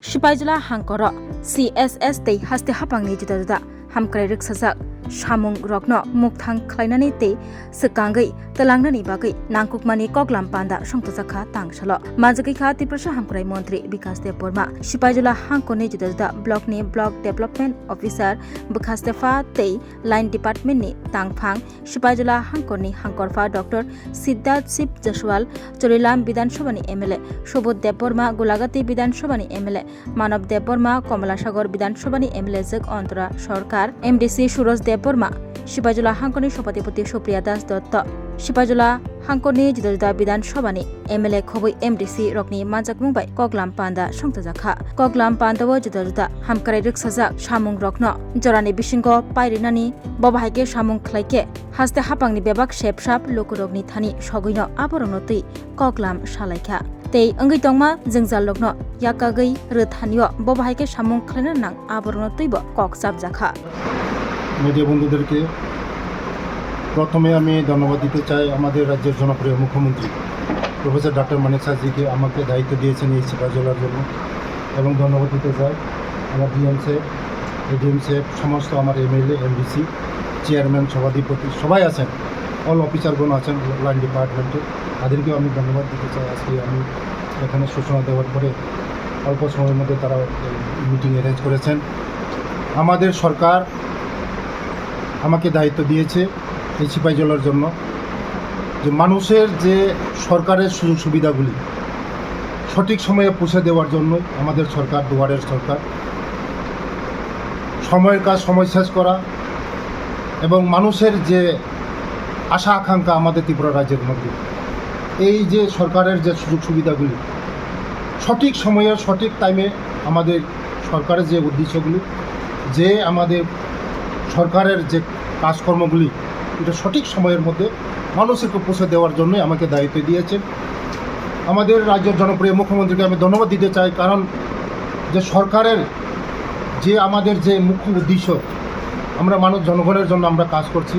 Shipajula Hankoro, CSS Day Haste Hapangni Judada, Hamkare Riksazak, Shamung Rokno, Muktang Klainani Day, Sekangai, Telangnani Bagai, Nangkukmani Koklam Panda, Shongtazaka, Tangshalo, Mazakika, Tiprasha Hamkare Montri, because de Burma, Shipajula Hankone Judada, Block Ni Block Development Officer, Bukastefa Day, Line Department Ni, Tangpang, Shipajula Hankoni, Hankorfa, Dr. Siddharth Sip Jashwal, Chorilam Bidan Shobani MLA, Shobot de Burma, Gulagati Bidan Shobani MLA, Manav de Burma, Komalasagor Bidan Shobani MLA Zek Ondra Shorkar, MDC Shuros de Burma, Shipajula Hankoni Shopatipoti Supriya Das Dotto, Shipajula Hankoni Jidada Bidan Shobani, MLA Khobui MDC Rokni Manjak Mumbai, Koklam Panda Shongtazaka, Koklam Panda Jidada, Hamkare Riksazak, Shamung Rokno, Jorani Bishingo, Pairinani, Bobahike Shamung Klaike, Haste Hapangni Bebak Shep Shap, Lokurogni Thani, Shoguino, Aporonoti, Koklam Shalaika. Tei Angai Tongma, Zingzal Lokno, Yakagai, Ruthanio, Bobahike Shamung Klenang, Aporonotibо, Kok Sabjaka. Media বন্ধুদেরকে প্রথমে আমি ধন্যবাদ দিতে চাই আমাদের রাজ্যের জনপ্রিয় মুখ্যমন্ত্রী প্রফেসর ডক্টর মানিক সাহাজিকে আমাকে দায়িত্ব দিয়েছেন এই সিপাহীজলার জন্য এবং ধন্যবাদ দিতে চাই আমার ডিএম সাহেব এডিএম সাহেব সমস্ত আমার এমএলএ এমডিসি চেয়ারম্যান সভাধিপতি সবাই আছেন অল অফিসারগণ আছেন লাইন ডিপার্টমেন্টে তাদেরকেও আমি ধন্যবাদ দিতে চাই আজকে আমি এখানে সূচনা দেওয়ার পরে অল্প সময়ের মধ্যে তারা মিটিং অ্যারেঞ্জ করেছেন আমাদের সরকার আমাকে দায়িত্ব দিয়েছে এই সিপাহীজলার জন্য যে মানুষের যে সরকারের সুযোগ সুবিধাগুলি সঠিক সময়ে পৌঁছে দেওয়ার জন্য আমাদের সরকার দুয়ারের সরকার সময়ের কাজ সময় শেষ করা এবং মানুষের যে আশা আকাঙ্ক্ষা আমাদের ত্রিপুরা রাজ্যের মধ্যে এই যে সরকারের যে সুযোগ সুবিধাগুলি সঠিক সময়ে সঠিক টাইমে আমাদের সরকারের যে উদ্দেশ্যগুলি যে আমাদের সরকারের যে কাজকর্মগুলি এটা সঠিক সময়ের মধ্যে মানুষকে পৌঁছে দেওয়ার জন্য আমাকে দায়িত্ব দিয়েছেন আমাদের রাজ্যের জনপ্রিয় মুখ্যমন্ত্রীকে আমি ধন্যবাদ দিতে চাই কারণ যে সরকারের যে আমাদের যে মুখ্য উদ্দেশ্য আমরা মানুষ জনগণের জন্য আমরা কাজ করছি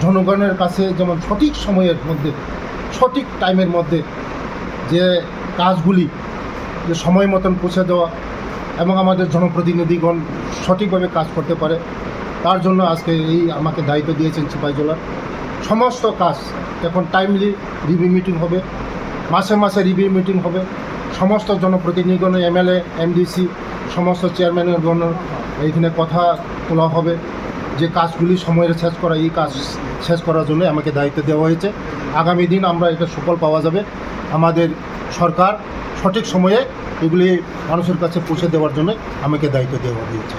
জনগণের কাছে যেমন সঠিক সময়ের মধ্যে সঠিক টাইমের মধ্যে যে কাজগুলি যে সময় মতন পৌঁছে দেওয়া এবং আমাদের জনপ্রতিনিধিগণ সঠিকভাবে কাজ করতে পারে তার জন্য আজকে এই আমাকে দায়িত্ব দিয়েছেন সিপাহীজলার সমস্ত কাজ এখন টাইমলি রিভিউ মিটিং হবে মাসে মাসে রিভিউ মিটিং হবে সমস্ত জনপ্রতিনিধিগণ এমএলএ এমডিসি সমস্ত চেয়ারম্যানগণ এইখানে কথা তোলা হবে যে কাজগুলি সময়ের শেষ করা এই কাজ শেষ করার জন্য আমাকে দায়িত্ব দেওয়া হয়েছে আগামী দিন আমরা এটা সুফল পাওয়া যাবে আমাদের সরকার সঠিক সময়ে এগুলি মানুষের কাছে পৌঁছে দেওয়ার জন্য আমাকে দায়িত্ব দেওয়া হয়েছে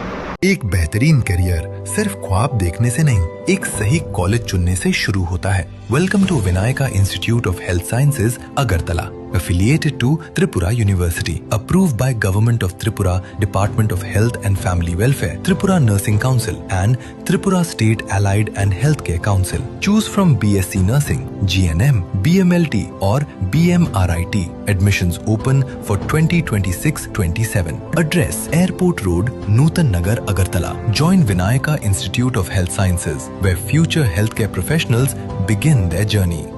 एक बेहतरीन करियर सिर्फ ख्वाब देखने से नहीं एक सही कॉलेज चुनने से शुरू होता है welcome to Vinayaka institute of health sciences Agartala affiliated to Tripura University, approved by Government of Tripura, Department of Health and Family Welfare, Tripura Nursing Council and Tripura State Allied and Healthcare Council. Choose from BSc Nursing, GNM, BMLT or BMRIT. Admissions open for 2026-27. Address Airport Road, Nutan Nagar, Agartala. Join Vinayaka Institute of Health Sciences, where future healthcare professionals begin their journey.